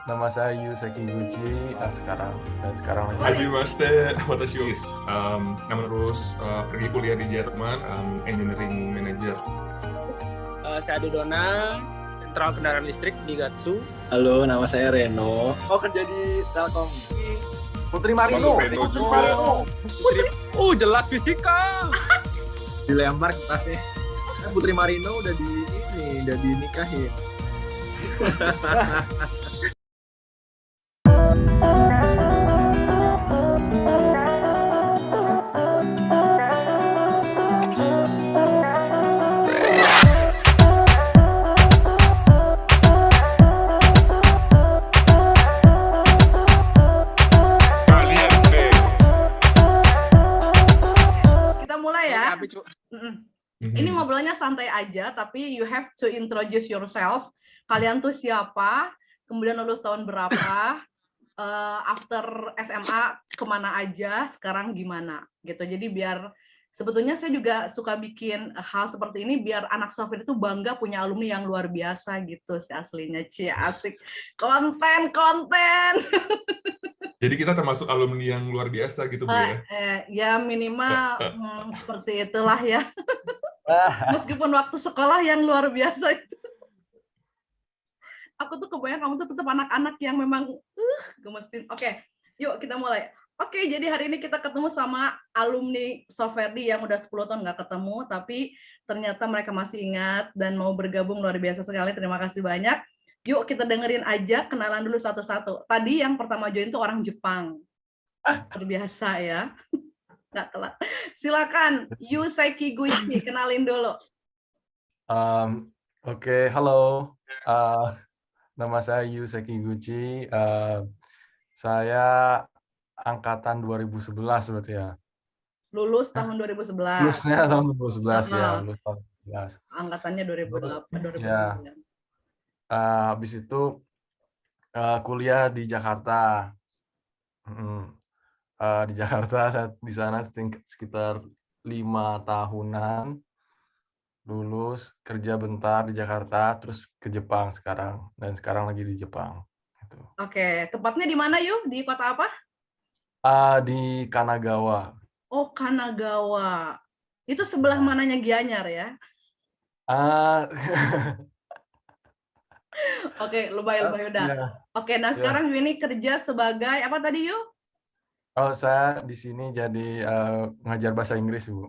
nama saya Yu Sekiguchi dan sekarang lagi Hajimashite, watashi terus pergi kuliah di Jerman, engineering manager. Saya Dodona, sentral kendaraan listrik di Gatsu. Halo, nama saya Reno. Kerja di Telkom. Putri Marino. Masuk Reno juga. Jelas fisika. Dilempar kertasnya. Putri Marino udah dinikahin. Kita mulai ya. Ini ngobrolnya santai aja, tapi you have to introduce yourself. Kalian tuh siapa? Kemudian lulus tahun berapa? After SMA kemana aja? Sekarang gimana? Gitu. Jadi biar sebetulnya saya juga suka bikin hal seperti ini biar anak software itu bangga punya alumni yang luar biasa gitu sih aslinya. Cie, asik. Konten. Jadi kita termasuk alumni yang luar biasa gitu, Bu ya? Ya minimal seperti itulah ya. Meskipun waktu sekolah yang luar biasa itu. Aku tuh kebayang kamu tuh tetap anak-anak yang memang gemesin. Oke, yuk kita mulai. Oke, jadi hari ini kita ketemu sama alumni Softverdi yang udah 10 tahun nggak ketemu, tapi ternyata mereka masih ingat dan mau bergabung, luar biasa sekali. Terima kasih banyak. Yuk kita dengerin aja, kenalan dulu satu-satu. Tadi yang pertama join tuh orang Jepang. Luar biasa ya. Nggak telat. Silakan, Yu Sekiguchi, kenalin dulu. Oke, halo. Nama saya Yu Sekiguchi. Saya angkatan 2011 berarti ya. Lulus tahun 2011. Lulusnya tahun 2011 ya, lulus tahun 2011. Angkatannya 2008, 2009. Ya. Habis itu kuliah di Jakarta. Di Jakarta, saya di sana sekitar 5 tahunan, lulus, kerja bentar di Jakarta, terus ke Jepang dan sekarang lagi di Jepang. Gitu. Oke, tempatnya di mana yuk? Di kota apa? Di Kanagawa. Oh, Kanagawa. Itu sebelah mananya Gianyar ya? Oke, lebay udah. Ya. Oke, nah sekarang ini kerja sebagai apa tadi yuk? Oh, saya di sini jadi ngajar bahasa Inggris, Bu.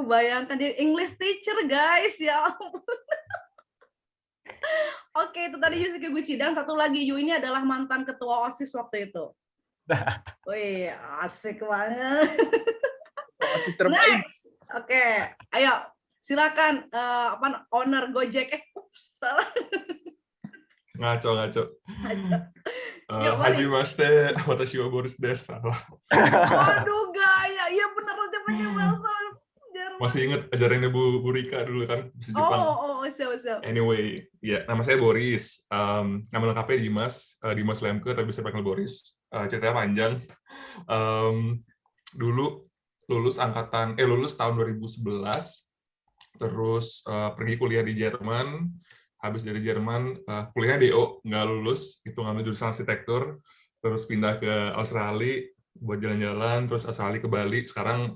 Bayangkan jadi English teacher, guys. Ya ampun. Oke, itu tadi Yu Sekiguchi. Dan satu lagi, Yu ini adalah mantan ketua OSIS waktu itu. Wih, asik banget. OSIS terbaik. Oke, ayo silakan owner Gojek. Salah. Ngaco. Hajimashite, watashi wa Boris desu. Waduh, gaya. Iya benar aja pakai bahasa Jerman. Masih inget ajarannya Bu Rika dulu kan, bahasa Jepang. Siap. Anyway, ya nama saya Boris. Nama lengkapnya Dimas Lemke, tapi saya panggil Boris. Ceritanya panjang. Dulu lulus tahun 2011, terus pergi kuliah di Jerman. Habis dari Jerman, kuliahnya DO, nggak lulus, itu ngambil jurusan arsitektur, terus pindah ke Australia buat jalan-jalan, terus Australia ke Bali. Sekarang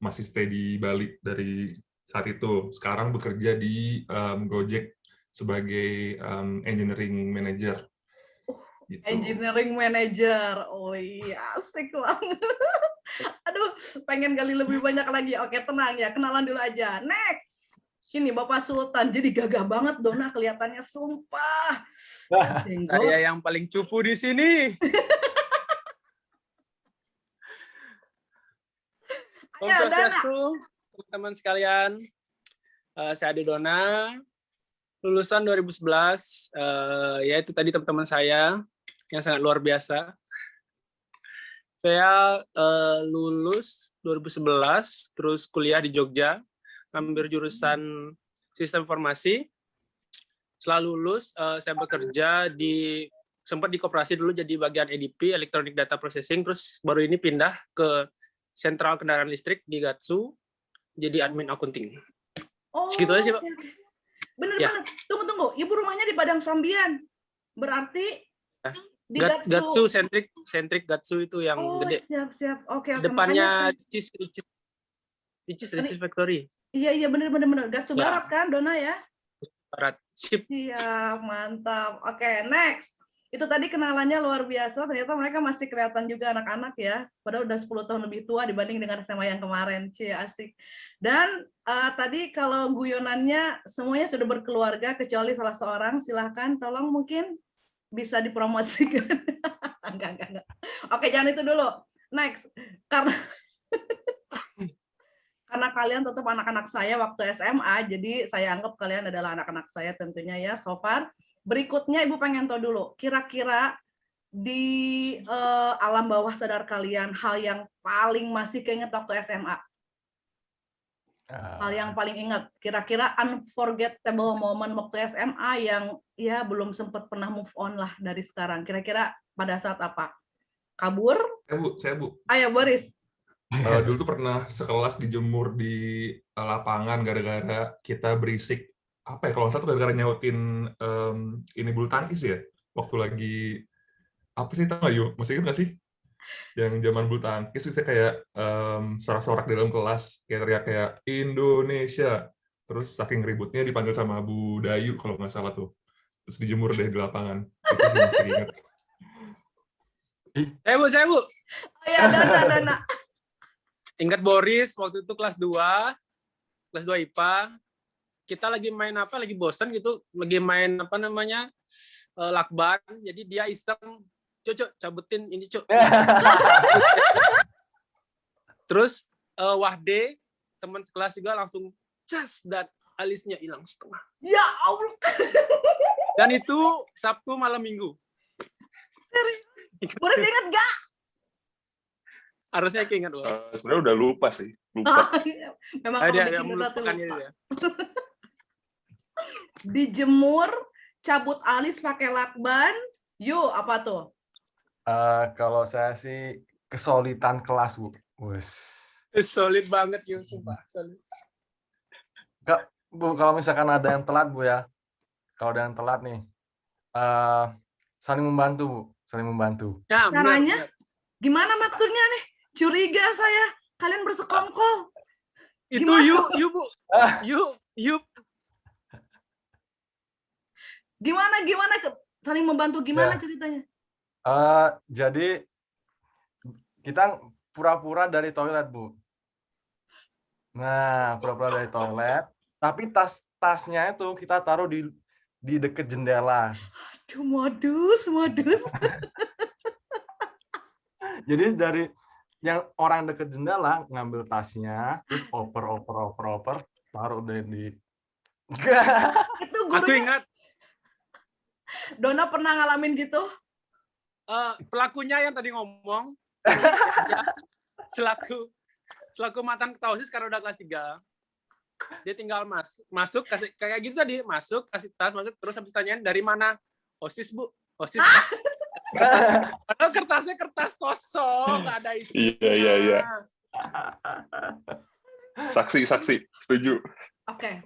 masih stay di Bali dari saat itu. Sekarang bekerja di Gojek sebagai engineering manager. Gitu. Engineering manager. Oh iya, asik banget. Aduh, pengen gali lebih banyak lagi. Oke, tenang ya, kenalan dulu aja. Next. Ini Bapak Sultan, jadi gagah banget Dona kelihatannya, sumpah. Saya yang paling cupu di sini. Om Swastiastu, teman-teman sekalian. Saya Dodona, lulusan 2011. Ya itu tadi teman-teman saya yang sangat luar biasa. Saya lulus 2011, terus kuliah di Jogja, ambil jurusan sistem informasi. Setelah lulus, saya bekerja sempat di koperasi dulu jadi bagian EDP, Electronic Data Processing, terus baru ini pindah ke sentral kendaraan listrik di Gatsu, jadi admin accounting. Oh, segitu aja sih, Pak. Bener-bener. Ya. Tunggu. Ibu rumahnya di Padang Sambian. Berarti di Gatsu sentrik Gatsu itu yang Oh, gede. siap. Oke. Depannya Makanya Ricis Factory. Iya bener. Gatsu Ya. Barat kan, Dona ya? Barat. Sip. Iya, mantap. Oke, next. Itu tadi kenalannya luar biasa. Ternyata mereka masih kelihatan juga anak-anak ya. Padahal udah 10 tahun lebih tua dibanding dengan SMA yang kemarin. Cie, asik. Dan tadi kalau guyonannya semuanya sudah berkeluarga kecuali salah seorang. Silahkan, tolong mungkin bisa dipromosikan. Enggak. Oke, jangan itu dulu. Next. Karena kalian tetap anak-anak saya waktu SMA, jadi saya anggap kalian adalah anak-anak saya tentunya ya, so far. Berikutnya Ibu pengen tahu dulu, kira-kira di alam bawah sadar kalian, hal yang paling masih keinget waktu SMA? Hal yang paling ingat, kira-kira unforgettable moment waktu SMA yang ya belum sempat pernah move on lah dari sekarang. Kira-kira pada saat apa? Kabur? Saya Bu. Ayo Boris. Dulu tuh pernah sekelas dijemur di lapangan gara-gara kita berisik. Apa ya, kalau nggak salah tuh gara-gara nyautin ini bulu tangkis ya. Waktu lagi, apa sih, tau nggak Yu? Masih ingat nggak sih? Yang zaman bulu tangkis itu kayak sorak-sorak di dalam kelas, kayak teriak kayak Indonesia. Terus saking ributnya dipanggil sama Bu Dayu kalau nggak salah tuh. Terus dijemur deh di lapangan. Itu sih masih ingat. Saya Bu. Ya, Dana. Ingat Boris waktu itu kelas 2 IPA. Kita lagi main apa? Lagi bosan gitu, lagi main apa namanya? Lakban. Jadi dia iseng, "Cuk, cabutin ini, Cuk." Terus Wahde, teman sekelas juga langsung cas dan alisnya hilang setengah. Ya Allah. Dan itu Sabtu malam Minggu. Boris ingat gak? Harusnya keinget loh. Sebenarnya udah lupa sih. Lupa. Memang Dia kalau bikin udah melupakannya lupa. dia. Dijemur, cabut alis pakai lakban. Yuk, apa tuh? Kalau saya sih kesulitan kelas, Bu. Wes. Solid banget yuk, sumpah. Solid. Bu, kalau misalkan ada yang telat, Bu ya. Kalau ada yang telat nih, saling membantu, Bu. Saling membantu. Ya, Caranya? benar. Gimana maksudnya nih? Curiga saya. Kalian bersekongkol. Itu Gimana? yuk Bu. Yuk. Gimana? Saling membantu gimana Ya. ceritanya? Jadi kita pura-pura dari toilet, Bu. Nah, pura-pura dari toilet, tapi tasnya itu kita taruh di dekat jendela. Aduh, modus. Jadi dari yang orang deket jendela ngambil tasnya, terus oper, taruh di. Itu Aku gurunya. ingat Dona pernah ngalamin gitu? pelakunya yang tadi ngomong dia selaku mantan ketua OSIS karena udah kelas 3. Dia tinggal masuk kasih kayak gitu tadi, masuk kasih tas, masuk terus habis tanyain dari mana? OSIS, Bu. OSIS. Padahal kertasnya kertas kosong, nggak ada isinya. Iya. Saksi, setuju. Oke.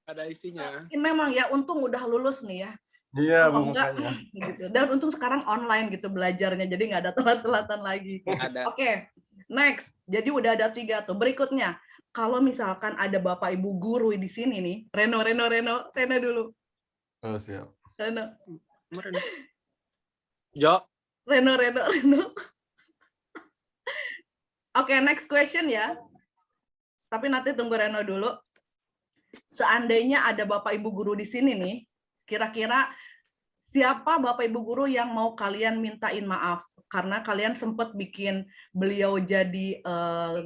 Nggak ada isinya. Memang ya, untung udah lulus nih ya. Iya, Bu, Kalau enggak, makanya. gitu. Dan untung sekarang online gitu belajarnya, jadi nggak ada telat-telatan lagi. Ada. Oke, next. Jadi udah ada 3 tuh. Berikutnya, kalau misalkan ada Bapak Ibu guru di sini nih, Reno dulu. Oh, siap. Reno. Jo. Reno. Oke, next question ya. Tapi nanti tunggu Reno dulu. Seandainya ada Bapak Ibu guru di sini nih, kira-kira siapa Bapak Ibu guru yang mau kalian mintain maaf? Karena kalian sempat bikin beliau jadi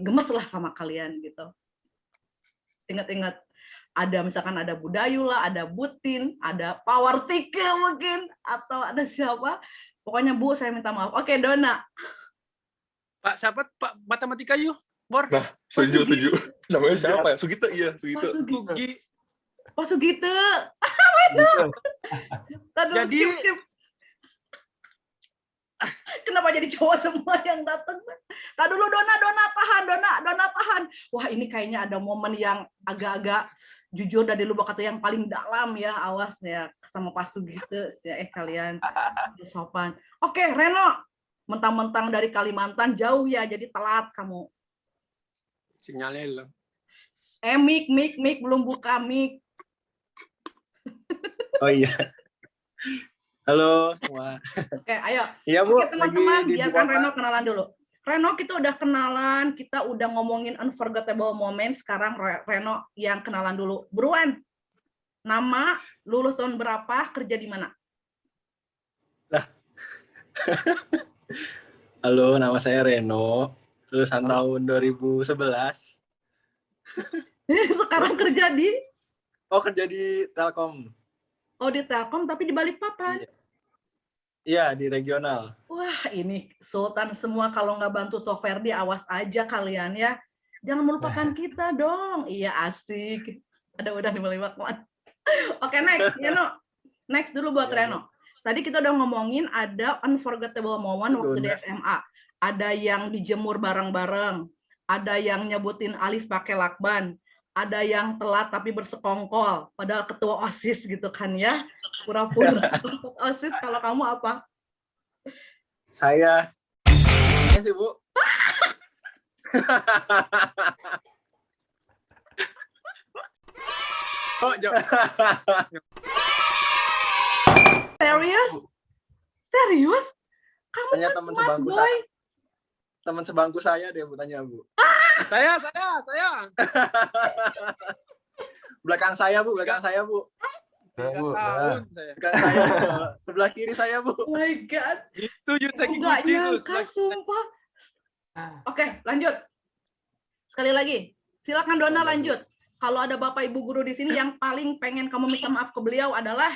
gemes lah sama kalian gitu. Ingat-ingat, misalkan ada Bu Dayu lah, ada Butin, ada Power Tike mungkin, atau ada siapa. Pokoknya Bu, saya minta maaf. Oke, Dona. Pak siapa? Pak Matematika yuk. Bor. Nah, setuju. Namanya siapa ya? Sugito, iya. Sugito. Pak Sugito. Jadi skip. Kenapa kenapa jadi cowok semua yang datang? Tak dulu Dona tahan. Wah ini kayaknya ada momen yang agak-agak jujur dari lubuk hati yang paling dalam ya, awas ya sama Pak Sugito ya kalian sopan. Oke Reno, mentang-mentang dari Kalimantan jauh ya jadi telat kamu. Sinyalnya hilang. Mik belum buka mik. Oh iya. Halo semua. Oke, ayo. Iya Bu, Oke, teman-teman, lagi di biarkan Ibu Reno Kota. kenalan dulu. Reno, kita udah kenalan, kita udah ngomongin unforgettable moment. Sekarang Reno yang kenalan dulu. Buruan. Nama, lulus tahun berapa, kerja di mana? Halo, nama saya Reno. Lulusan tahun 2011. Sekarang kerja di Kerja di Telkom. di Telkom, tapi di Balikpapan. Iya, di regional. Wah, ini Sultan semua kalau nggak bantu Soferdi, awas aja kalian ya. Jangan melupakan kita dong. Iya, asik. Udah di Balikpapan. Oke, next. Reno. Next dulu buat Reno. Tadi kita udah ngomongin ada unforgettable moment waktu di SMA. Ada yang dijemur bareng-bareng. Ada yang nyebutin alis pakai lakban. Ada yang telat tapi bersekongkol. Padahal ketua OSIS gitu kan ya. Pura-pura ikut OSIS. Kalau kamu apa? Saya sih Bu. Oh, Serius? Kamu Tanya kan teman smart sebangku boy. saya. Teman sebangku saya deh Bu, tanya Bu. saya. Belakang saya Bu. Tiga Bu. tahun saya. Belakang saya. Sebelah kiri saya Bu. Oh my God. Itu Yuseki Nggak Gucci tuh. nyangka, sumpah. Oke, lanjut. Sekali lagi. Silakan Dona lanjut. Kalau ada Bapak Ibu guru di sini yang paling pengen kamu minta maaf ke beliau adalah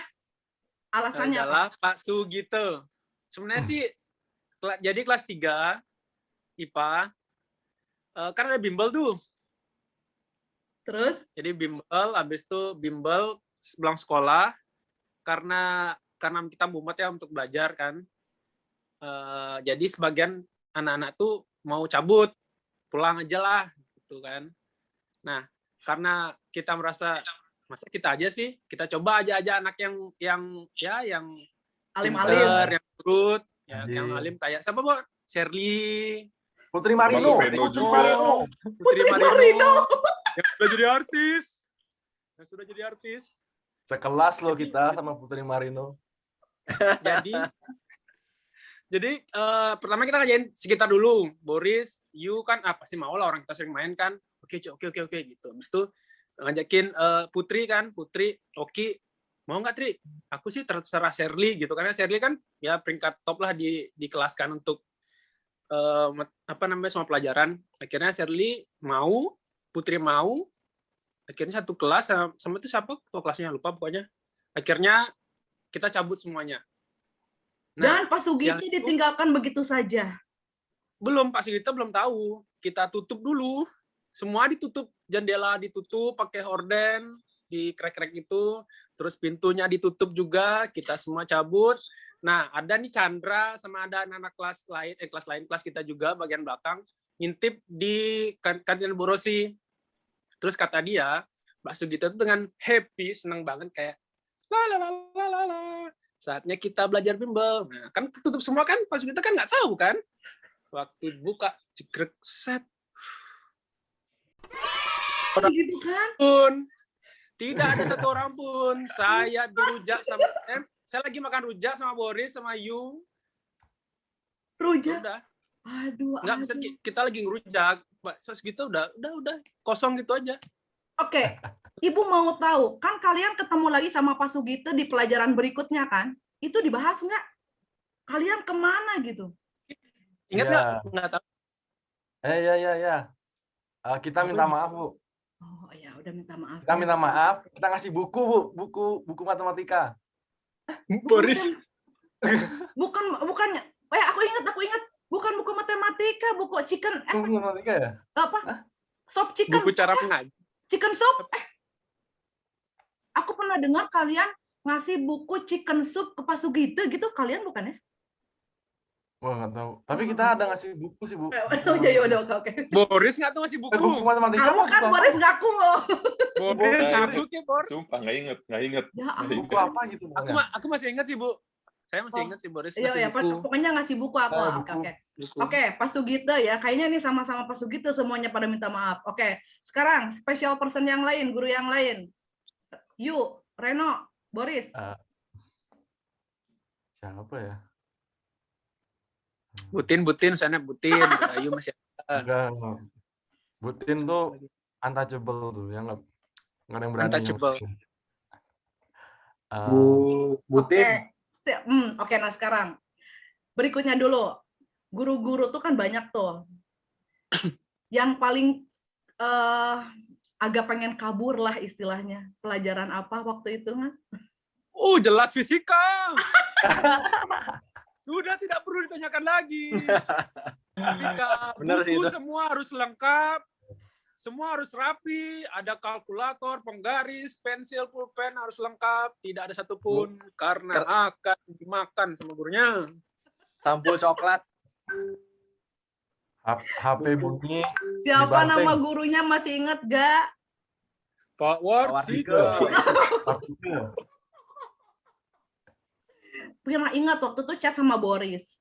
alasannya apa? Adalah Pak Sugito. Sebenarnya sih jadi kelas 3 IPA kan ada bimbel tuh. Terus? Jadi bimbel, habis itu bimbel pulang sekolah karena kita mumet ya untuk belajar kan. Jadi sebagian anak-anak tuh mau cabut, pulang aja lah gitu kan. Nah, karena kita merasa masa kita aja sih, kita coba aja anak yang Alim-alim. pinter, yang turut, ya, Anjir. yang alim kayak siapa Bu? Shirley, Putri Marino. Masuk Reno juga. Putri Marino, yang sudah jadi artis. Sekelas loh kita sama Putri Marino. Jadi pertama kita ngajain sekitar dulu. Boris, you kan pasti mau lah, orang kita sering main kan. Oke gitu. Habis itu ngajakin Putri, Oki, mau nggak Tri? Aku sih terserah Shirley gitu, karena Shirley kan ya peringkat top lah di kelas kan untuk semua pelajaran. Akhirnya Shirley mau, Putri mau. Akhirnya satu kelas sama itu siapa ketua kelasnya lupa pokoknya. Akhirnya kita cabut semuanya. Dan Pak Sugito ditinggalkan begitu saja. Belum, Pak Sugito belum tahu. Kita tutup dulu. Semua ditutup, jendela ditutup pakai horden, di krek-krek itu, terus pintunya ditutup juga, kita semua cabut. Nah, ada nih Chandra sama ada anak kelas lain, kelas kita juga bagian belakang, ngintip di kantin Bu Rosi. Terus kata dia, Pak Sugito itu dengan happy, senang banget kayak la. Saatnya kita belajar bimbel. Nah, kan tutup semua kan, Pak Sugito kan nggak tahu kan. Waktu buka, cekrek set. Gitu kan? Pun tidak ada satu orang pun. Saya dirujak sama saya lagi makan rujak sama Boris sama Yu. Rujak. Udah. Aduh. Nggak bisa, kita lagi ngerujak. Pak Sugito udah kosong gitu aja. Oke. Ibu mau tahu, kan kalian ketemu lagi sama Pak Sugito di pelajaran berikutnya kan? Itu dibahas nggak? Kalian kemana gitu? Ingat Iya. nggak? Nggak tahu. Ya. Kita minta maaf, Bu. Oh ya, udah minta maaf. Kita minta maaf, kita ngasih buku, Bu. Buku matematika. Boris. Bukan. Aku ingat. Bukan buku matematika, buku chicken. Buku matematika ya? Apa? Sop chicken. Buku cara mengajar. Chicken soup. Aku pernah dengar kalian ngasih buku chicken soup ke Pak Sugito gitu, kalian bukan ya? Wah, nggak tahu. Tapi kita ada ngasih buku sih, Bu. Oh iya, udah oke. Boris nggak tuh ngasih buku? Buku matematika. Kamu kan Boris ngaku loh. Boris Nah, ngaku ke Bor. Sumpah nggak inget. Ya Buku apa gitu? Aku masih ingat sih, Bu. Saya masih ingat sih Boris Iya, ngasih ya, buku. pokoknya ngasih buku aku. Ah, Oke, buku. oke. Buku. Oke, Pak Sugito ya. Kayaknya nih sama-sama Pak Sugito semuanya pada minta maaf. Oke, sekarang special person yang lain, guru yang lain. Yuk, Reno, Boris. Siapa ya? Butin, sana Butin. Ayu masih ada. Enggak. Butin tuh untouchable tuh, yang nggak ada yang berani. Untouchable. Butin. Oke, nah sekarang berikutnya dulu. Guru-guru tuh kan banyak tuh. Yang paling agak pengen kabur lah istilahnya. Pelajaran apa waktu itu, Mas? Jelas fisika. Sudah tidak perlu ditanyakan lagi. Ketika Benar sih buku itu. semua harus lengkap, semua harus rapi, ada kalkulator, penggaris, pensil, pulpen harus lengkap, tidak ada satupun karena akan dimakan sama gurunya. Sampul coklat. HP bunyi. Siapa Dibanting. nama gurunya masih inget gak? Pak Wartika. Pernah ingat waktu itu chat sama Boris.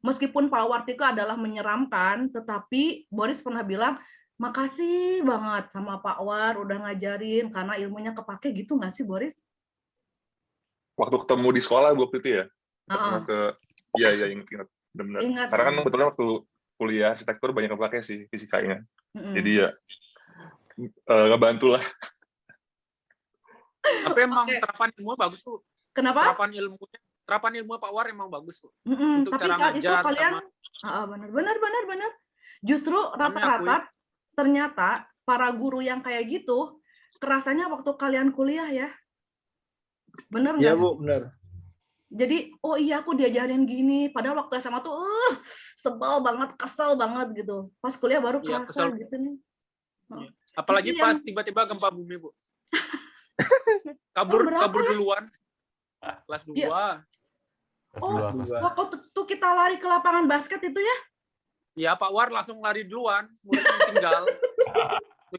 Meskipun Pak Wartiko adalah menyeramkan, tetapi Boris pernah bilang, makasih banget sama Pak War udah ngajarin karena ilmunya kepake gitu nggak sih Boris? Waktu ketemu di sekolah waktu itu ya. Heeh. Iya ingat benar. Ingat. Karena kan kebetulan waktu kuliah arsitektur banyak kepake sih fisikanya. Jadi ya ngebantu lah. Tapi emang Oke. terapan ilmu bagus tuh. Kenapa? Terapan ilmu Pak War emang bagus tuh. Tapi cara saat itu ngajar kalian benar. Justru rata-rata ternyata para guru yang kayak gitu kerasanya waktu kalian kuliah ya. Bener nggak? Iya, Bu, benar. Jadi, oh iya aku diajarin gini. Padahal waktu SMA tuh sebel banget, kesel banget gitu. Pas kuliah baru Iya, kerasa kesel. gitu nih. Apalagi Itu pas yang- tiba-tiba gempa bumi, Bu. berapa kabur duluan. Kelas 2. Iya. Oh, Kelas dua. waktu tuh kita lari ke lapangan basket itu ya? Ya, Pak War langsung lari duluan, muridnya tinggal.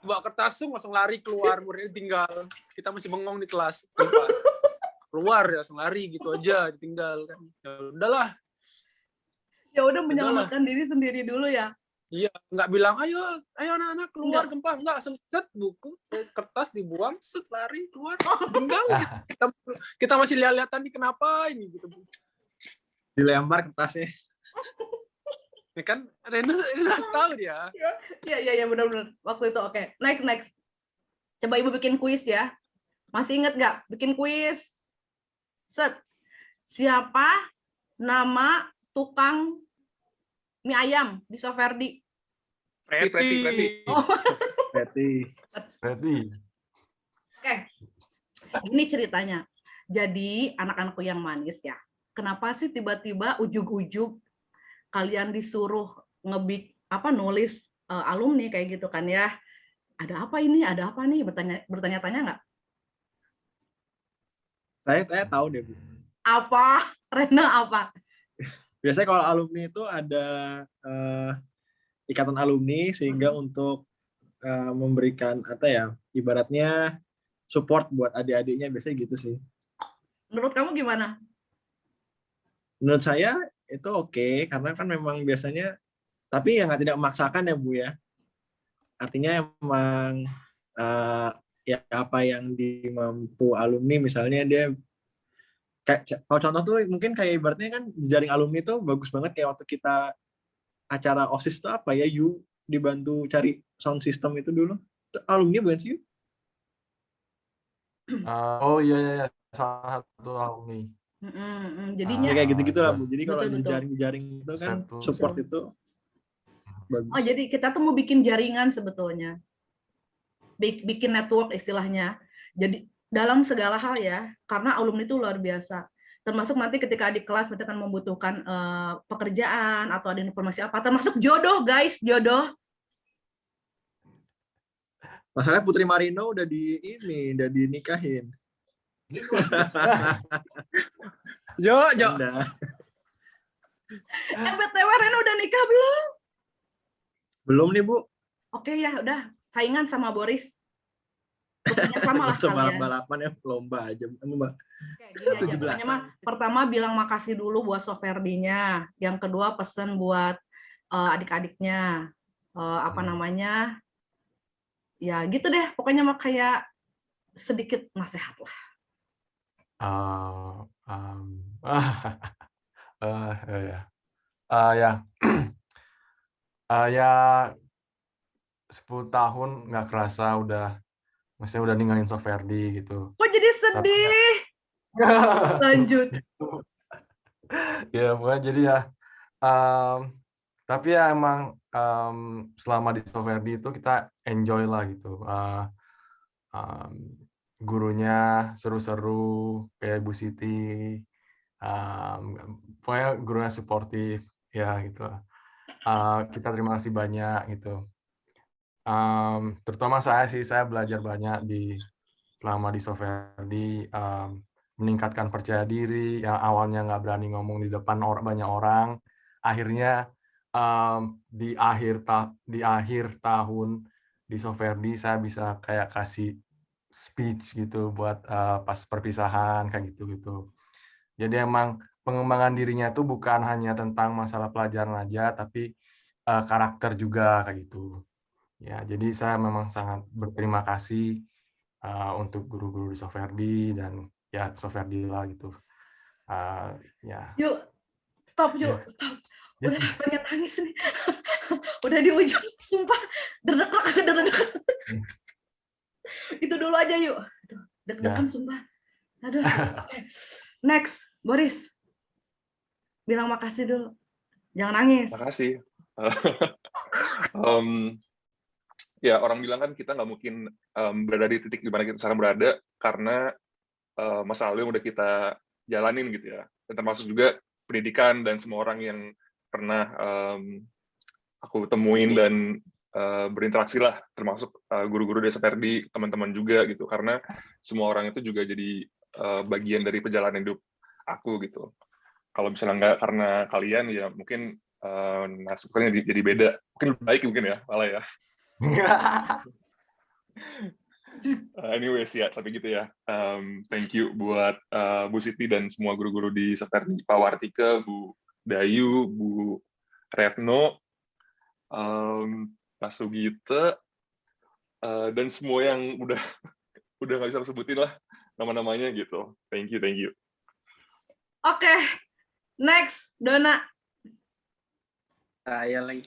Bawa kertas langsung lari keluar, muridnya tinggal. Kita masih bengong di kelas. Lupa. Keluar ya langsung lari gitu aja, ditinggal kan. Ya udahlah. Ya udah menyelamatkan diri sendiri dulu ya. Iya, nggak bilang ayo anak-anak keluar gempa, enggak langsung set buku, kertas dibuang, set lari keluar, tinggal. Kita masih lihat-lihatan nih kenapa ini gitu. Dilempar kertasnya. Ya kan Rena tahu dia. Iya benar-benar. Waktu itu oke. Next. Coba Ibu bikin kuis ya. Masih inget nggak bikin kuis? Set. Siapa nama tukang mie ayam di Soferdi? Preti. Oh. Berarti. Oke. Ini ceritanya. Jadi anak-anakku yang manis ya. Kenapa sih tiba-tiba ujug-ujug kalian disuruh nulis alumni kayak gitu kan ya? Ada apa ini? Ada apa nih? Bertanya-tanya nggak? Saya tahu deh, Bu. Apa? Rena apa? Biasanya kalau alumni itu ada ikatan alumni sehingga untuk memberikan ibaratnya support buat adik-adiknya, biasanya gitu sih. Menurut kamu gimana? Menurut saya itu oke, karena kan memang biasanya, tapi tidak memaksakan ya Bu ya. Artinya emang ya apa yang dimampu alumni, misalnya dia kayak kalau contoh tuh mungkin kayak ibaratnya kan jejaring alumni tuh bagus banget, kayak waktu kita acara OSIS tuh apa ya, Yu dibantu cari sound system itu dulu. Itu alumni bukan sih, Yu? Oh iya, salah satu alumni. Jadinya Ya kayak gitu-gitu lah Bu. Jadi kalau Betul. jejaring itu kan Satu. support itu bagus. oh jadi kita tuh mau bikin jaringan sebetulnya. Bikin network istilahnya. Jadi dalam segala hal ya, karena alumni itu luar biasa. Termasuk nanti ketika di kelas misalkan membutuhkan pekerjaan atau ada informasi apa, termasuk jodoh guys, jodoh. Masalahnya Putri Marino udah dinikahin. Jo. Udah. BTW Reno udah nikah belum? Belum nih, Bu. Oke ya, udah saingan sama Boris. Pokoknya sama lah Itu kalian. balapan ya, lomba aja. Mbak. Oke, gini aja. 17-an. Pokoknya mah pertama bilang makasih dulu buat Soferdinya. Yang kedua pesen buat adik-adiknya. Apa namanya? Ya gitu deh. Pokoknya mah kayak sedikit nasihat lah. Ya. Ya 10 tahun nggak kerasa maksudnya udah ninggalin Soferdi gitu. Kok jadi sedih? Lanjut. Ya pokoknya jadi ya tapi ya emang selama di Soferdi itu kita enjoy lah gitu. Gurunya seru-seru kayak Bu Siti, pokoknya gurunya suportif ya gitu. Kita terima kasih banyak gitu. Terutama saya belajar banyak selama di Soferdi, meningkatkan percaya diri yang awalnya nggak berani ngomong di depan banyak orang, akhirnya di akhir tahun di Soferdi saya bisa kayak kasih speech gitu buat pas perpisahan kayak gitu. Jadi emang pengembangan dirinya itu bukan hanya tentang masalah pelajaran aja, tapi karakter juga kayak gitu. Ya, jadi saya memang sangat berterima kasih untuk guru-guru di Soferdi dan ya Soferdi lah gitu. Ya. Yuk, stop. Udah pengen nangis nih. Udah di ujung, sumpah. Deg-degan. Itu dulu aja yuk. Deg-degan sumpah. Aduh. Okay. Next, Boris. Bilang makasih dulu. Jangan nangis. Makasih. Ya orang bilang kan kita nggak mungkin berada di titik di mana kita sekarang berada karena masa lalu yang udah kita jalanin gitu ya. Dan termasuk juga pendidikan dan semua orang yang pernah aku temuin dan berinteraksi lah, termasuk guru-guru di Soferdi, teman-teman juga gitu. Karena semua orang itu juga jadi bagian dari perjalanan hidup aku gitu. Kalau misalnya nggak karena kalian ya mungkin nasibnya jadi beda. Mungkin lebih baik mungkin ya malah ya. Anyways ya, tapi gitu ya. Thank you buat Bu Siti dan semua guru-guru di Soferdi, Pak Wartika, Bu Dayu, Bu Retno, Pak Sugita, dan semua yang udah nggak bisa sebutin lah nama-namanya gitu. Thank you. Oke, next Dona. Saya lagi.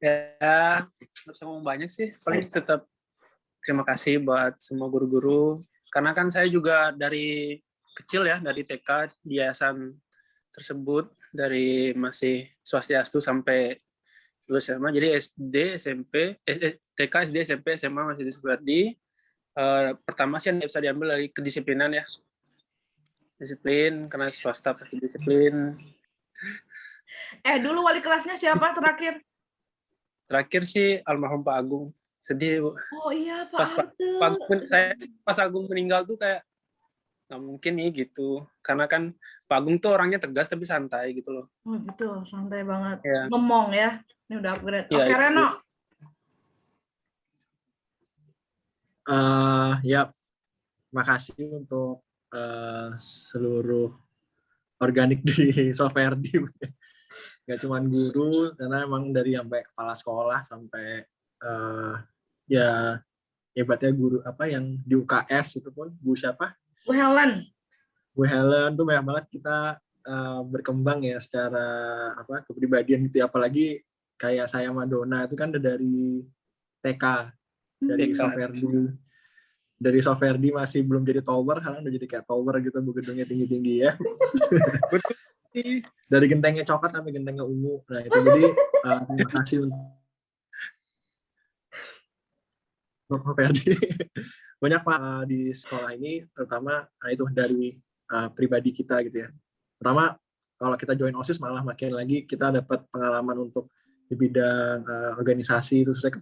Ya, nggak bisa ngomong banyak sih. Paling tetap terima kasih buat semua guru-guru. Karena kan saya juga dari kecil ya, dari TK di yayasan tersebut, dari masih swastiastu sampai lulus SMA. Jadi SD, SMP, TK, SD, SMP, SMA masih di Soferdi. Pertama sih yang bisa diambil dari kedisiplinan ya. Disiplin, karena swasta pasti disiplin. Dulu wali kelasnya siapa terakhir? Terakhir sih almarhum Pak Agung. Sedih, Bu. Oh iya, Pak Agung. Pas Agung meninggal tuh kayak nggak mungkin nih gitu. Karena kan Pak Agung tuh orangnya tegas tapi santai gitu loh. Oh gitu, santai banget. Ya. Ngomong ya. Ini udah upgrade. Ya, Oke, Reno. Ya, makasih untuk seluruh organik di Soferdi. Nggak cuma guru, karena emang dari sampai kepala sekolah sampai ya hebatnya guru apa yang di UKS itu pun Bu siapa? Bu Helen tuh banyak banget kita berkembang ya secara apa kepribadian gitu ya. Apalagi kayak saya Madonna itu kan udah dari TK, dari Soferdi masih belum jadi tower, sekarang udah jadi kayak tower gitu, gedungnya tinggi-tinggi ya. Dari gentengnya coklat sampai gentengnya ungu. Nah itu jadi terima kasih untuk Soferdi. Banyak Pak di sekolah ini, terutama itu dari pribadi kita gitu ya. Pertama kalau kita join OSIS malah makin lagi kita dapat pengalaman untuk di bidang organisasi, khususnya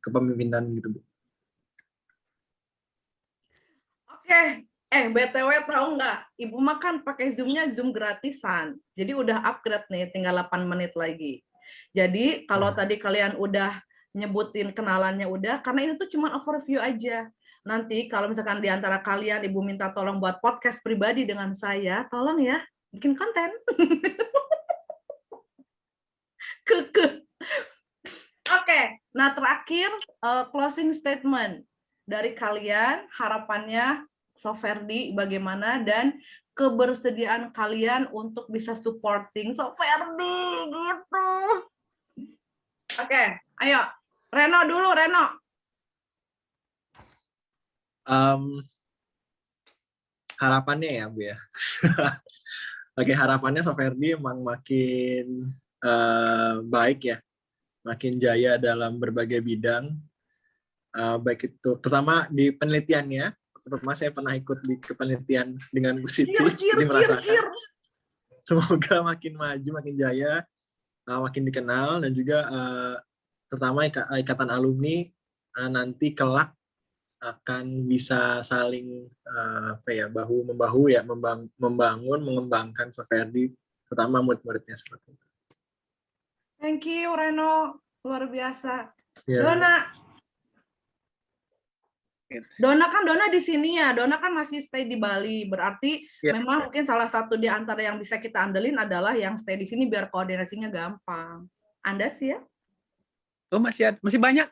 kepemimpinan gitu Bu. Oke, BTW tahu nggak? Ibu makan pakai Zoom-nya Zoom gratisan. Jadi udah upgrade nih, tinggal 8 menit lagi. Jadi kalau tadi kalian udah nyebutin kenalannya udah, karena ini tuh cuma overview aja. Nanti kalau misalkan di antara kalian Ibu minta tolong buat podcast pribadi dengan saya, tolong ya, bikin konten. Oke, nah terakhir closing statement dari kalian, harapannya Soferdi bagaimana dan kebersediaan kalian untuk bisa supporting Soferdi gitu. Oke, ayo Reno dulu, Reno. Harapannya ya Bu ya. Oke, harapannya Soferdi emang makin baik ya, makin jaya dalam berbagai bidang, baik itu terutama di penelitiannya. Terutama saya pernah ikut di kepenelitian dengan Bu Siti, jadi merasakan semoga makin maju, makin jaya, makin dikenal, dan juga terutama ikatan alumni nanti kelak akan bisa saling bahu membahu ya, membangun, mengembangkan Soferdi, terutama murid-muridnya seperti itu. Thank you Reno, luar biasa. Ya. Dona di sini ya, Dona kan masih stay di Bali, berarti memang mungkin salah satu di antara yang bisa kita andelin adalah yang stay di sini biar koordinasinya gampang. Anda sih ya? Oh masih banyak.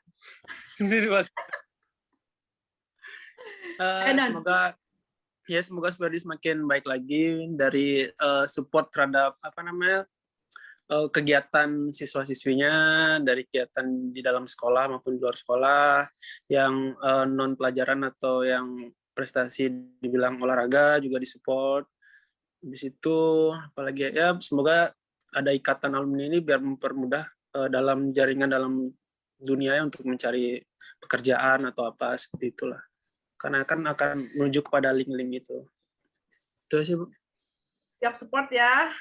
Semoga Soferdi semakin baik lagi dari support terhadap kegiatan siswa-siswinya, dari kegiatan di dalam sekolah maupun di luar sekolah, yang non pelajaran atau yang prestasi dibilang olahraga juga disupport. Habis itu apalagi ya, semoga ada ikatan alumni ini biar mempermudah dalam jaringan dalam dunia untuk mencari pekerjaan atau apa seperti itulah. Karena kan akan menuju kepada link-link itu. Itu sih, Bu. Siap support ya.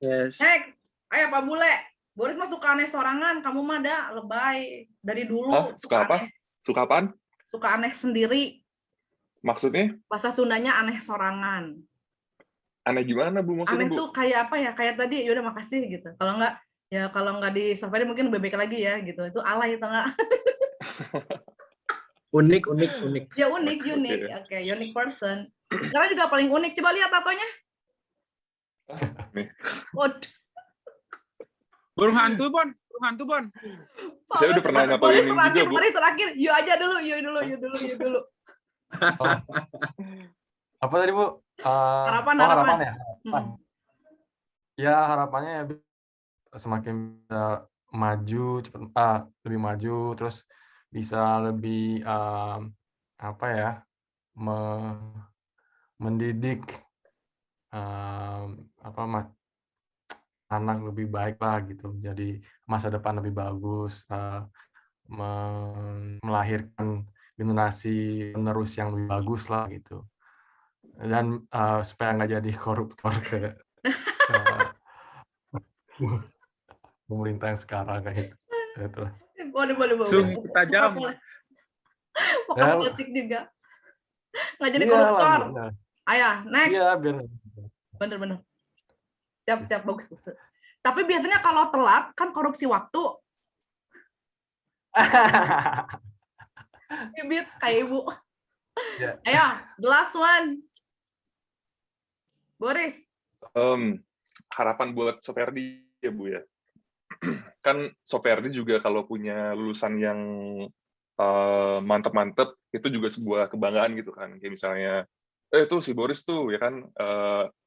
Yes. Next. Ayo Pak Bule, Boris mah suka aneh sorangan, kamu mah ada lebay dari dulu. Suka apa? Suka apaan? Suka aneh sendiri. Maksudnya? Bahasa Sundanya aneh sorangan. Aneh gimana Bu maksudnya? Aneh Bu? tuh kayak apa ya? Kayak tadi, yaudah makasih gitu. Kalau nggak di Soferdi mungkin bebek lagi ya gitu. Itu alay atau enggak? Unik. Ya unik. Oke, unique person. Sekarang juga paling unik. Coba lihat tatonya. Nih. Burung hantu, Bon. Saya udah pernah nyapa ini juga, Bu. Boris terakhir. Yuk aja dulu. Apa tadi, Bu? Harapan. Ya. Ya, harapannya ya semakin bisa maju, lebih maju, terus bisa lebih mendidik anak lebih baik lah gitu, jadi masa depan lebih bagus, melahirkan generasi penerus yang lebih bagus lah gitu, dan supaya nggak jadi koruptor ke pemerintah yang sekarang kayak gitu. Boleh. Sungguh tajam. Pokoknya politik juga. Nggak jadi koruptor. Ayo, next. Iya, biar. Bener. Siap, bagus. Tapi biasanya kalau telat, kan korupsi waktu. Bibit, kayak Ibu. Yeah. Ayo, the last one. Boris. Harapan buat Soferdi ya, Bu ya. Kan Soferdi juga kalau punya lulusan yang mantep-mantep, itu juga sebuah kebanggaan gitu kan. Kayak misalnya, itu si Boris tuh ya kan,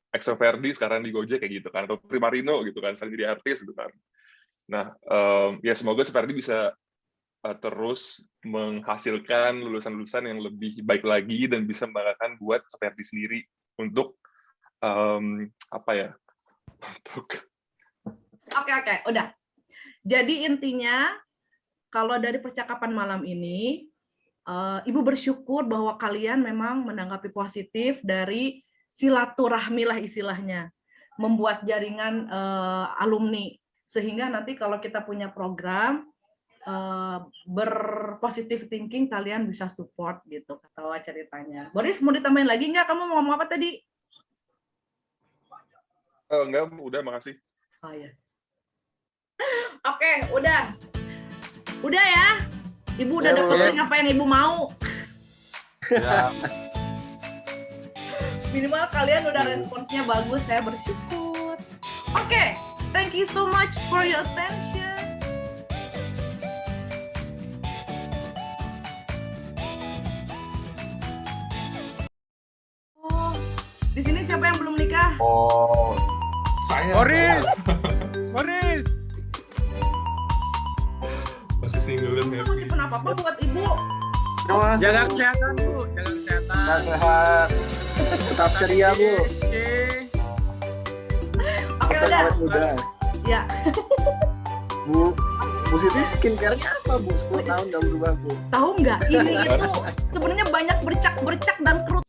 ex-Soferdi sekarang di Gojek kayak gitu kan, atau Primarino gitu kan, sekarang jadi artis gitu kan. Nah, ya semoga Soferdi bisa terus menghasilkan lulusan-lulusan yang lebih baik lagi dan bisa membanggakan buat Soferdi sendiri untuk Oke, udah. Jadi intinya kalau dari percakapan malam ini, Ibu bersyukur bahwa kalian memang menanggapi positif dari silaturahmi lah istilahnya, membuat jaringan alumni, sehingga nanti kalau kita punya program, berpositif thinking, kalian bisa support gitu, ketawa ceritanya. Boris, mau ditambahin lagi nggak? Kamu mau ngomong apa tadi? Enggak, udah, makasih. Oh ya. Oke, udah. Udah ya. Ibu udah dapetin apa yang Ibu mau. Ya, Minimal kalian udah responsnya bagus, saya bersyukur. Oke, thank you so much for your attention. Oh, di sini siapa yang belum nikah? oh, Saya. Boris. Boris. Masih single dan Kamu happy. nyimpen apa-apa buat Ibu? Jaga kesehatan, Bu. Jaga kesehatan. sehat. Tetap ceria, Bu. Oke. Oke, udah. Awet muda. Ya. Bu Siti skincare-nya apa, Bu? 10 tahun nggak berubah, Bu. Tahu nggak? Ini itu sebenarnya banyak bercak-bercak dan kerut